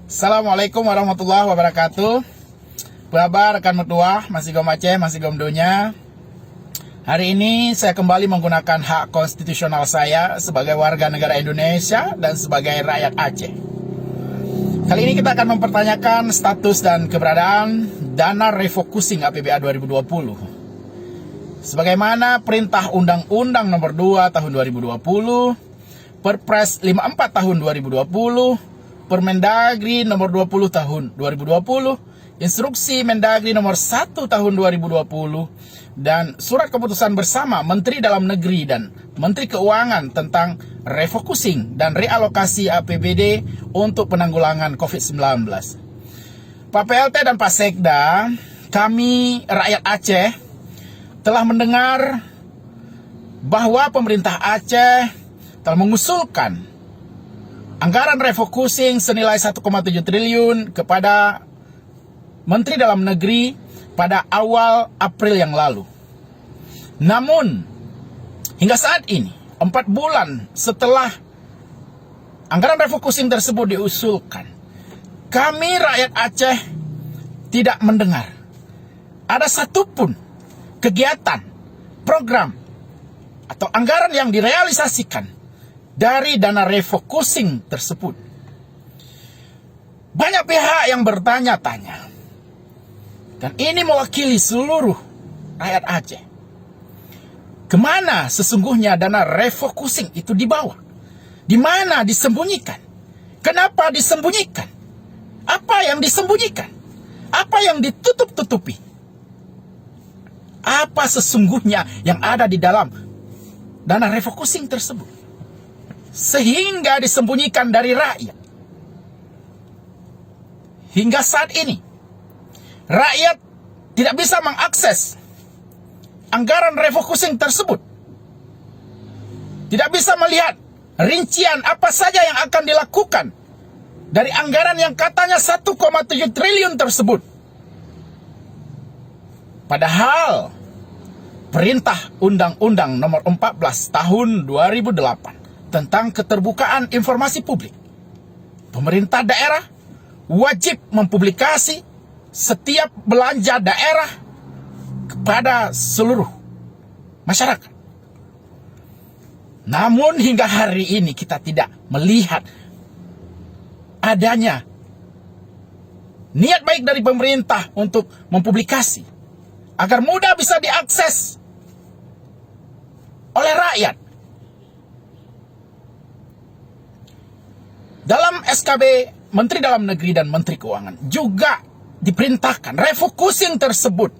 Assalamualaikum warahmatullahi wabarakatuh. Kabar rekan mertua, masih gom Aceh, masih gom dunia. Hari ini saya kembali menggunakan hak konstitusional saya sebagai warga negara Indonesia dan sebagai rakyat Aceh. Kali ini kita akan mempertanyakan status dan keberadaan dana refocusing APBA 2020. Sebagaimana perintah Undang-Undang Nomor 2 Tahun 2020, Perpres 54 Tahun 2020, Permendagri Nomor 20 Tahun 2020, Instruksi Mendagri Nomor 1 Tahun 2020, dan Surat Keputusan Bersama Menteri Dalam Negeri dan Menteri Keuangan tentang refocusing dan realokasi APBD untuk penanggulangan COVID-19. Pak PLT dan Pak Sekda, kami rakyat Aceh telah mendengar bahwa pemerintah Aceh telah mengusulkan anggaran refocusing senilai 1,7 triliun kepada Menteri Dalam Negeri pada awal April yang lalu. Namun, hingga saat ini, 4 bulan setelah anggaran refocusing tersebut diusulkan, kami rakyat Aceh tidak mendengar ada satupun kegiatan, program, atau anggaran yang direalisasikan dari dana refocusing tersebut. Banyak pihak yang bertanya-tanya, dan ini mewakili seluruh rakyat Aceh. Kemana sesungguhnya dana refocusing itu dibawa? Di mana disembunyikan? Kenapa disembunyikan? Apa yang disembunyikan? Apa yang ditutup-tutupi? Apa sesungguhnya yang ada di dalam dana refocusing tersebut sehingga disembunyikan dari rakyat? Hingga saat ini, rakyat tidak bisa mengakses anggaran refocusing tersebut. Tidak bisa melihat rincian apa saja yang akan dilakukan dari anggaran yang katanya 1,7 triliun tersebut. Padahal Perintah Undang-Undang Nomor 14 Tahun 2008 tentang keterbukaan informasi publik, pemerintah daerah wajib mempublikasi setiap belanja daerah kepada seluruh masyarakat. Namun hingga hari ini kita tidak melihat adanya niat baik dari pemerintah untuk mempublikasi agar mudah bisa diakses oleh rakyat. Dalam SKB Menteri Dalam Negeri dan Menteri Keuangan juga diperintahkan refocusing tersebut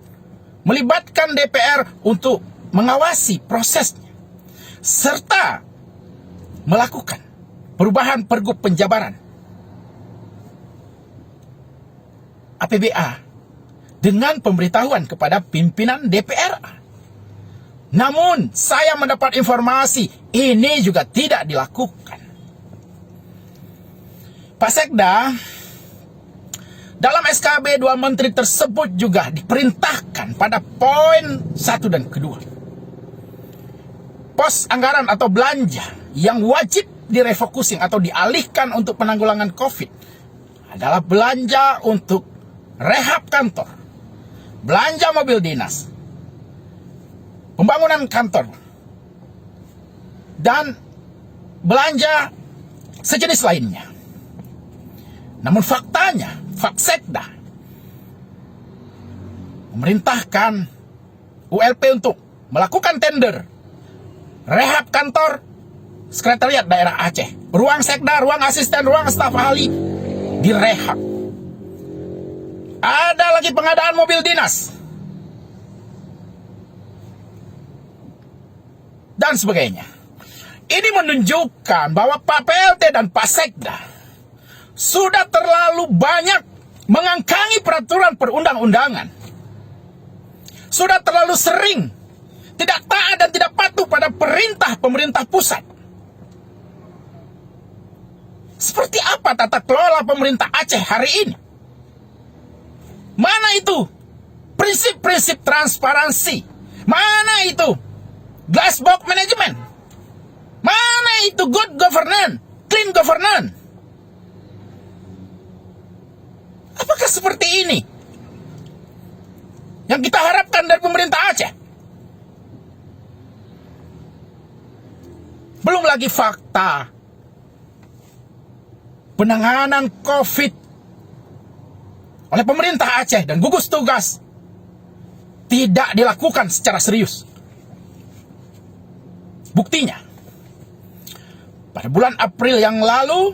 melibatkan DPR untuk mengawasi prosesnya serta melakukan perubahan pergub penjabaran APBA dengan pemberitahuan kepada pimpinan DPR. Namun saya mendapat informasi ini juga tidak dilakukan. Pak Sekda, dalam SKB 2 menteri tersebut juga diperintahkan pada poin 1 dan kedua, pos anggaran atau belanja yang wajib direfocusing atau dialihkan untuk penanggulangan COVID adalah belanja untuk rehab kantor, belanja mobil dinas, pembangunan kantor, dan belanja sejenis lainnya. Namun faktanya, Sekda memerintahkan ULP untuk melakukan tender rehab kantor Sekretariat Daerah Aceh, ruang Sekda, ruang asisten, ruang staf ahli direhab. Ada lagi pengadaan mobil dinas dan sebagainya. Ini menunjukkan bahwa Pak PLT dan Pak Sekda sudah terlalu banyak mengangkangi peraturan perundang-undangan. Sudah terlalu sering tidak taat dan tidak patuh pada perintah pemerintah pusat. Seperti apa tata kelola pemerintah Aceh hari ini? Mana itu prinsip-prinsip transparansi? Mana itu glass box management? Mana itu good governance, clean governance? seperti ini yang kita harapkan dari pemerintah Aceh. Belum lagi fakta penanganan COVID oleh pemerintah Aceh dan gugus tugas tidak dilakukan secara serius. Buktinya, pada bulan April yang lalu,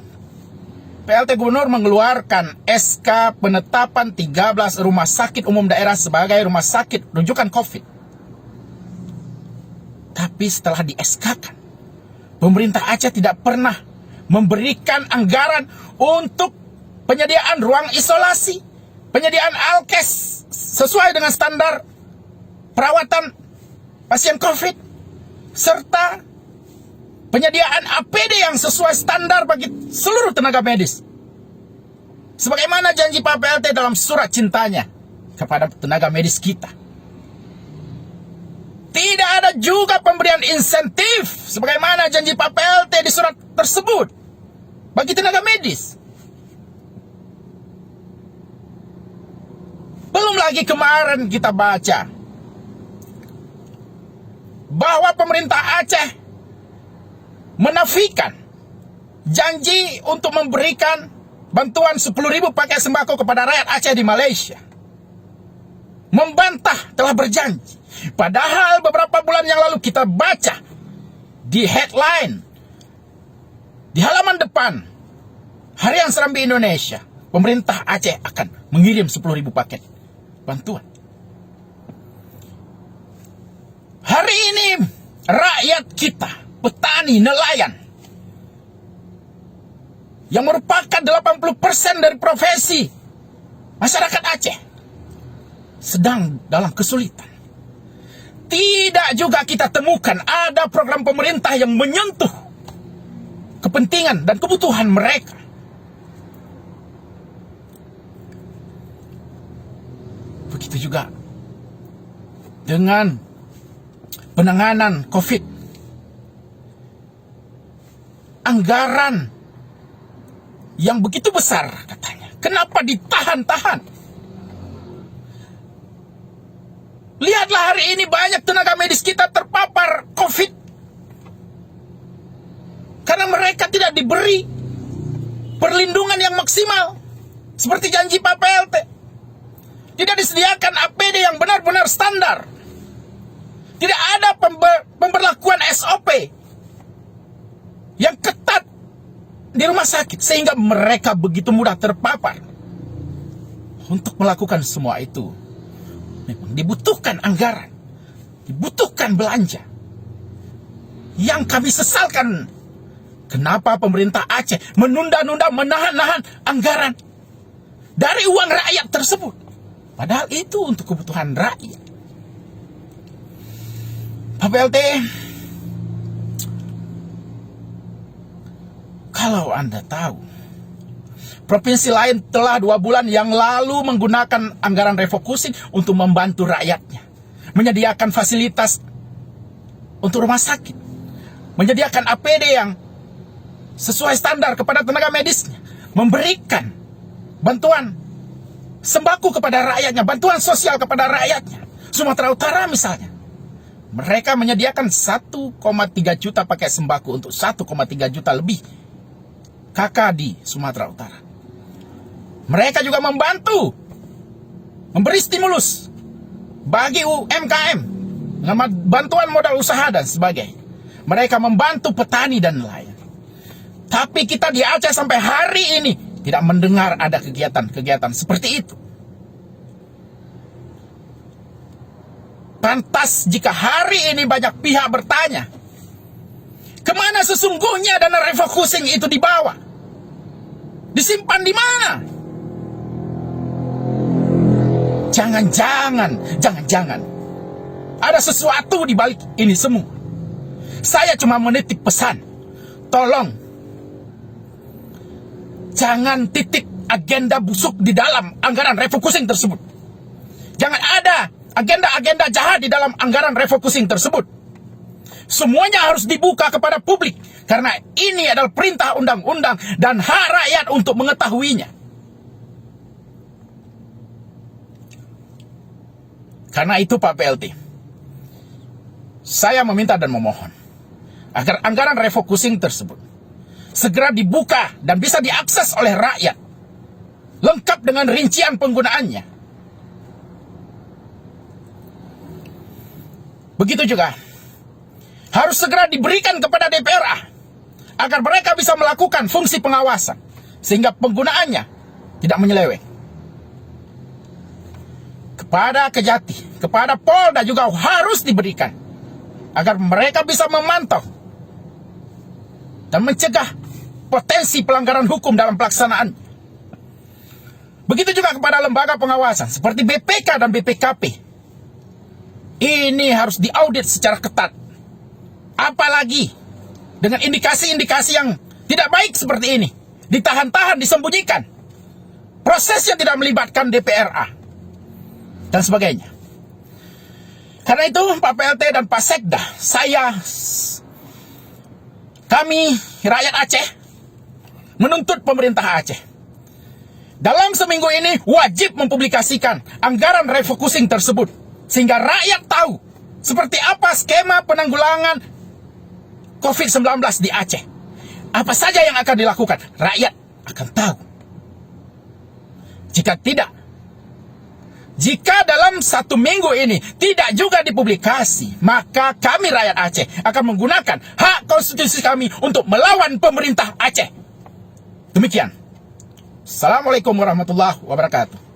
PLT Gubernur mengeluarkan SK penetapan 13 rumah sakit umum daerah sebagai rumah sakit rujukan COVID. Tapi setelah di-SK-kan, pemerintah Aceh tidak pernah memberikan anggaran untuk penyediaan ruang isolasi, penyediaan alkes sesuai dengan standar perawatan pasien COVID, serta penyediaan APD yang sesuai standar bagi seluruh tenaga medis. Sebagaimana janji Pak PLT dalam surat cintanya kepada tenaga medis kita. Tidak ada juga pemberian insentif sebagaimana janji Pak PLT di surat tersebut bagi tenaga medis. Belum lagi kemarin kita baca bahwa pemerintah Aceh menafikan janji untuk memberikan bantuan 10.000 paket sembako kepada rakyat Aceh di Malaysia. Membantah telah berjanji. Padahal beberapa bulan yang lalu kita baca di headline, di halaman depan Harian Serambi Indonesia, pemerintah Aceh akan mengirim 10.000 paket bantuan. Hari ini rakyat kita, petani, nelayan, yang merupakan 80% dari profesi masyarakat Aceh, sedang dalam kesulitan. Tidak juga kita temukan ada program pemerintah yang menyentuh kepentingan dan kebutuhan mereka. Begitu juga dengan penanganan COVID. Anggaran yang begitu besar katanya, kenapa ditahan-tahan? Lihatlah hari ini banyak tenaga medis kita terpapar COVID karena mereka tidak diberi perlindungan yang maksimal seperti janji Pak PLT. Tidak disediakan APD yang benar-benar standar. Tidak ada pemberlakuan SOP yang ketat di rumah sakit sehingga mereka begitu mudah terpapar. Untuk melakukan semua itu memang dibutuhkan anggaran, dibutuhkan belanja. Yang kami sesalkan, kenapa pemerintah Aceh menunda-nunda, menahan-nahan anggaran dari uang rakyat tersebut. Padahal itu untuk kebutuhan rakyat. Pak PLT, kalau Anda tahu, provinsi lain telah 2 bulan yang lalu menggunakan anggaran refocusing untuk membantu rakyatnya. Menyediakan fasilitas untuk rumah sakit. Menyediakan APD yang sesuai standar kepada tenaga medisnya. Memberikan bantuan sembako kepada rakyatnya, bantuan sosial kepada rakyatnya. Sumatera Utara misalnya, mereka menyediakan 1,3 juta paket sembako untuk 1,3 juta lebih kakak di Sumatera Utara. Mereka juga membantu memberi stimulus bagi UMKM dengan bantuan modal usaha dan sebagainya. Mereka membantu petani dan nelayan. Tapi kita di Aceh sampai hari ini tidak mendengar ada kegiatan-kegiatan seperti itu. Pantas jika hari ini banyak pihak bertanya, kemana sesungguhnya dana refocusing itu dibawa? Disimpan di mana? Jangan-jangan ada sesuatu di balik ini semua. Saya cuma menitip pesan, tolong jangan titik agenda busuk di dalam anggaran refocusing tersebut. Jangan ada agenda-agenda jahat di dalam anggaran refocusing tersebut. Semuanya harus dibuka kepada publik, karena ini adalah perintah undang-undang dan hak rakyat untuk mengetahuinya. Karena itu Pak PLT, saya meminta dan memohon agar anggaran refocusing tersebut segera dibuka dan bisa diakses oleh rakyat, lengkap dengan rincian penggunaannya. Begitu juga harus segera diberikan kepada DPRA agar mereka bisa melakukan fungsi pengawasan sehingga penggunaannya tidak menyeleweng. Kepada Kejati, kepada Polda juga harus diberikan agar mereka bisa memantau dan mencegah potensi pelanggaran hukum dalam pelaksanaan. Begitu juga kepada lembaga pengawasan seperti BPK dan BPKP. Ini harus diaudit secara ketat. Apalagi dengan indikasi-indikasi yang tidak baik seperti ini, ditahan-tahan, disembunyikan, prosesnya tidak melibatkan DPRA dan sebagainya. Karena itu Pak PLT dan Pak Sekda, kami rakyat Aceh menuntut pemerintah Aceh dalam seminggu ini wajib mempublikasikan anggaran refocusing tersebut sehingga rakyat tahu seperti apa skema penanggulangan COVID-19 di Aceh. Apa saja yang akan dilakukan, rakyat akan tahu. Jika dalam 1 minggu ini tidak juga dipublikasi, maka kami rakyat Aceh akan menggunakan hak konstitusi kami untuk melawan pemerintah Aceh. Demikian. Assalamualaikum warahmatullahi wabarakatuh.